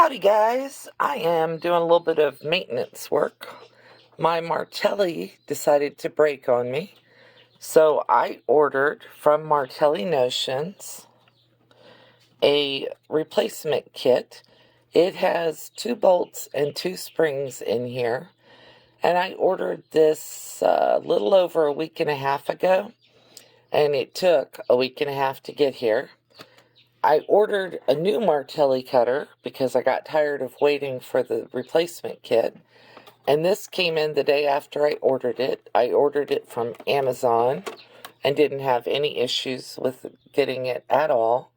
Howdy guys, I am doing a little bit of maintenance work. My Martelli decided to break on me, so I ordered from Martelli Notions a replacement kit. It has 2 bolts and 2 springs in here, and I ordered this a little over a week and a half ago, and it took a week and a half to get here. I ordered a new Martelli cutter because I got tired of waiting for the replacement kit. And this came in the day after I ordered it. I ordered it from Amazon and didn't have any issues with getting it at all.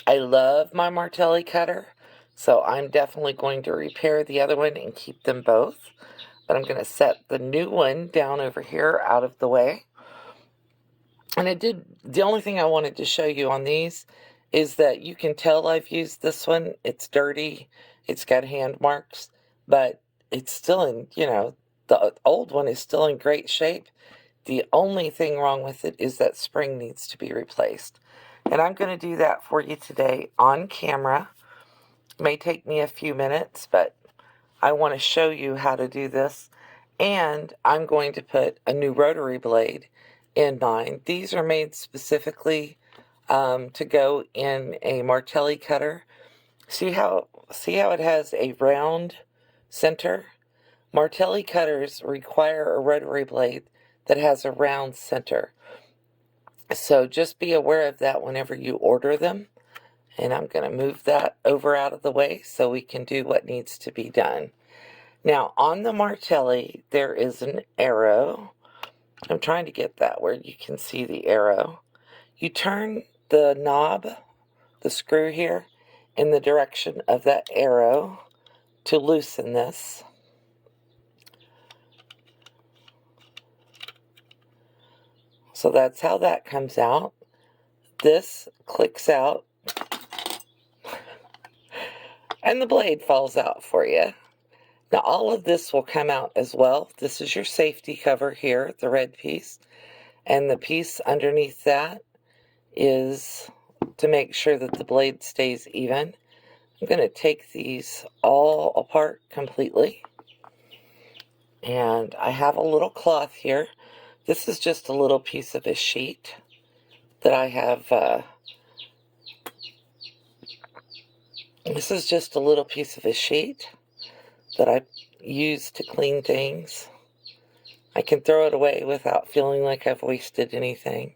I love my Martelli cutter, so I'm definitely going to repair the other one and keep them both. But I'm going to set the new one down over here out of the way. And the only thing I wanted to show you on these is that you can tell I've used this one. It's dirty, it's got hand marks, but it's still in, the old one is still in great shape. The only thing wrong with it is that spring needs to be replaced. And I'm going to do that for you today on camera. It may take me a few minutes, but I want to show you how to do this. And I'm going to put a new rotary blade in mine. These are made specifically to go in a Martelli cutter. See how it has a round center? Martelli cutters require a rotary blade that has a round center. So just be aware of that whenever you order them. And I'm going to move that over out of the way so we can do what needs to be done. Now, on the Martelli, there is an arrow. I'm trying to get that where you can see the arrow. You turn the knob, the screw here, in the direction of that arrow to loosen this. So that's how that comes out. This clicks out, and the blade falls out for you. Now all of this will come out as well. This is your safety cover here, the red piece. And the piece underneath that is to make sure that the blade stays even. I'm going to take these all apart completely. And I have a little cloth here. This is just a little piece of a sheet that I have. This is just a little piece of a sheet that I use to clean things. I can throw it away without feeling like I've wasted anything.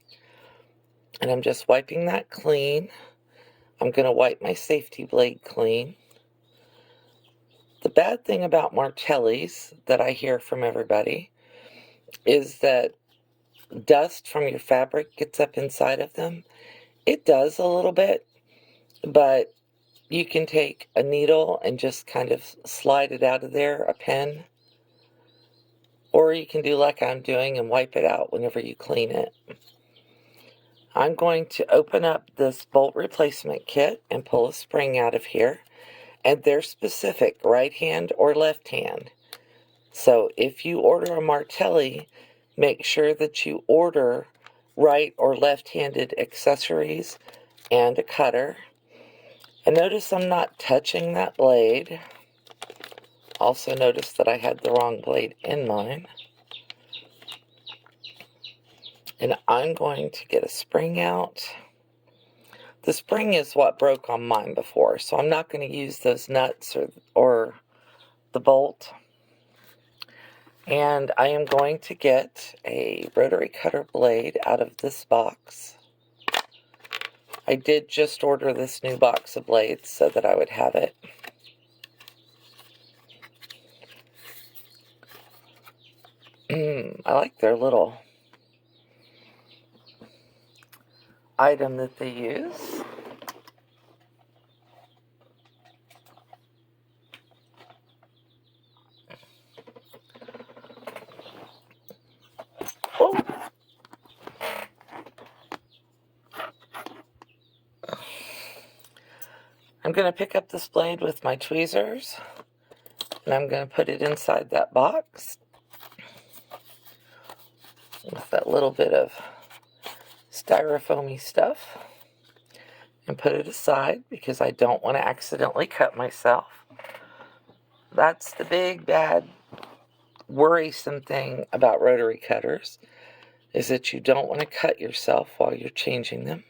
And I'm just wiping that clean. I'm going to wipe my safety blade clean. The bad thing about Martellis that I hear from everybody is that dust from your fabric gets up inside of them. It does a little bit, but you can take a needle and just kind of slide it out of there, a pen. Or you can do like I'm doing and wipe it out whenever you clean it. I'm going to open up this bolt replacement kit and pull a spring out of here. And they're specific, right hand or left hand. So if you order a Martelli, make sure that you order right or left-handed accessories and a cutter. And notice I'm not touching that blade. Also notice that I had the wrong blade in mine. And I'm going to get a spring out. The spring is what broke on mine before, so I'm not going to use those nuts or the bolt. And I am going to get a rotary cutter blade out of this box. I did just order this new box of blades so that I would have it. I like their little item that they use. Oh. I'm going to pick up this blade with my tweezers, and I'm going to put it inside that box with that little bit of styrofoamy stuff, and put it aside because I don't want to accidentally cut myself. That's the big, bad, worrisome thing about rotary cutters, is that you don't want to cut yourself while you're changing them.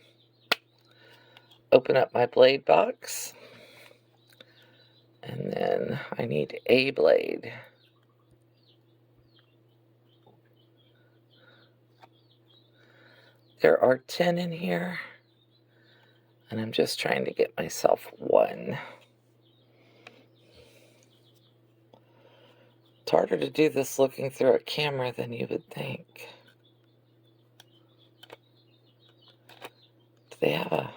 Open up my blade box, and then I need a blade. There are 10 in here, and I'm just trying to get myself one. It's harder to do this looking through a camera than you would think. Do they have a...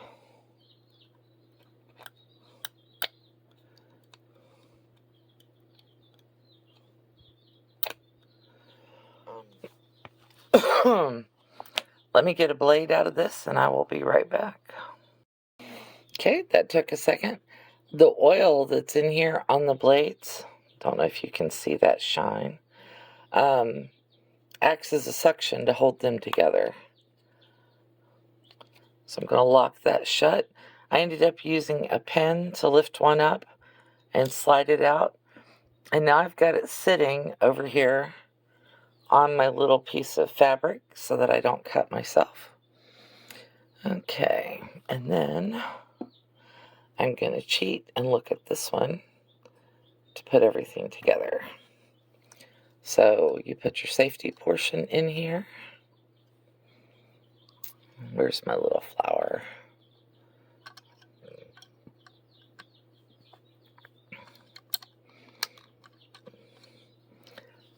Let me get a blade out of this and I will be right back. Okay, that took a second. The oil that's in here on the blades, don't know if you can see that shine, acts as a suction to hold them together. So I'm going to lock that shut. I ended up using a pen to lift one up and slide it out. And now I've got it sitting over here on my little piece of fabric so that I don't cut myself. Okay, and then I'm going to cheat and look at this one to put everything together. So you put your safety portion in here. Where's my little flower?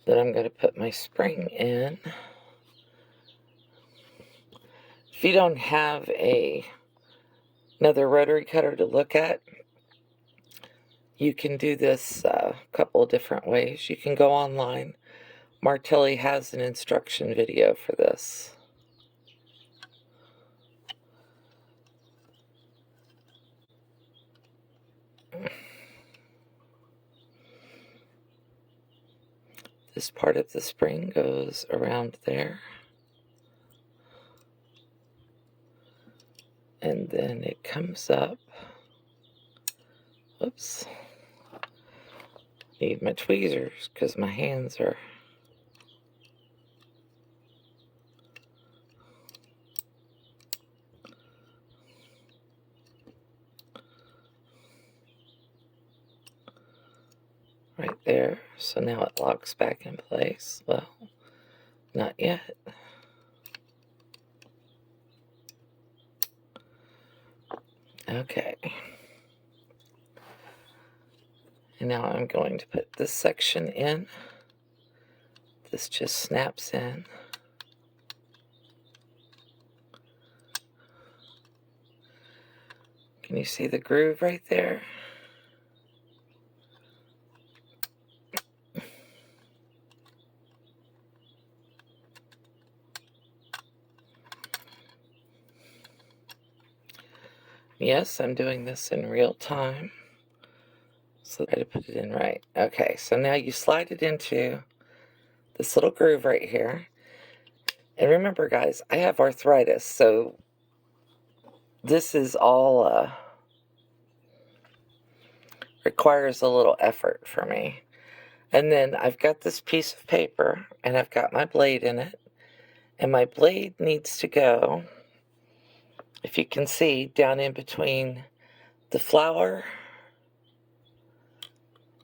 Then I'm going to put my spring in. If you don't have another rotary cutter to look at, you can do this a couple of different ways. You can go online. Martelli has an instruction video for this. This part of the spring goes around there. And then it comes up. Oops. Need my tweezers because my hands are... right there. So now it locks back in place. Well, not yet. Okay. And now I'm going to put this section in. This just snaps in. Can you see the groove right there? Yes, I'm doing this in real time. So I had to put it in right. Okay, so now you slide it into this little groove right here. And remember, guys, I have arthritis, so this is all requires a little effort for me. And then I've got this piece of paper, and I've got my blade in it. And my blade needs to go, if you can see, down in between the flower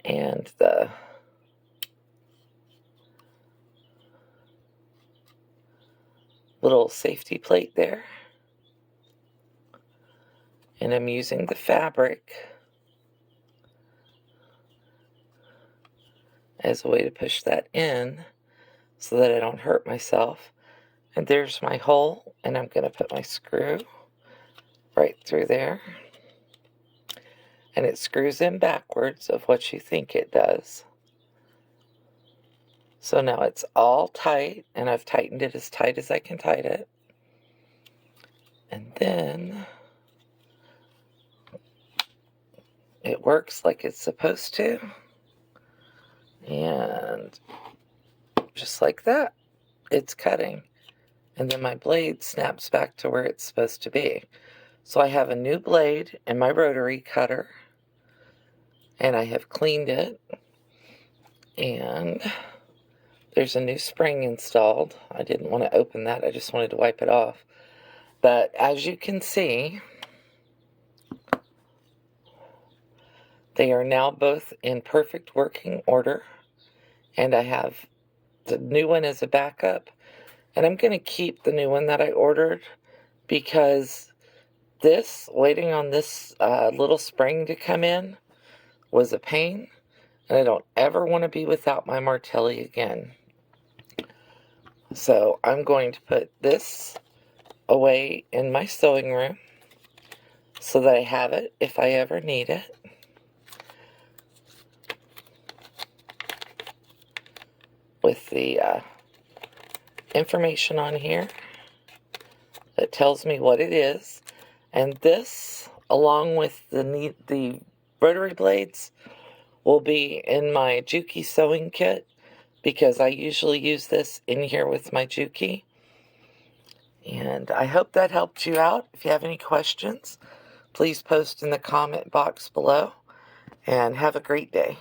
and the little safety plate there. And I'm using the fabric as a way to push that in so that I don't hurt myself. And there's my hole, and I'm going to put my screw right through there. And it screws in backwards of what you think it does. So now it's all tight, and I've tightened it as tight as I can tighten it. And then it works like it's supposed to. And just like that, it's cutting. And then my blade snaps back to where it's supposed to be. So I have a new blade in my rotary cutter, and I have cleaned it. And there's a new spring installed. I didn't want to open that. I just wanted to wipe it off. But as you can see, they are now both in perfect working order. And I have the new one as a backup. And I'm going to keep the new one that I ordered because waiting on this little spring to come in was a pain. And I don't ever want to be without my Martelli again. So I'm going to put this away in my sewing room so that I have it if I ever need it. With the information on here that tells me what it is. And this, along with the rotary blades, will be in my Juki sewing kit because I usually use this in here with my Juki. And I hope that helped you out. If you have any questions, please post in the comment box below. And have a great day.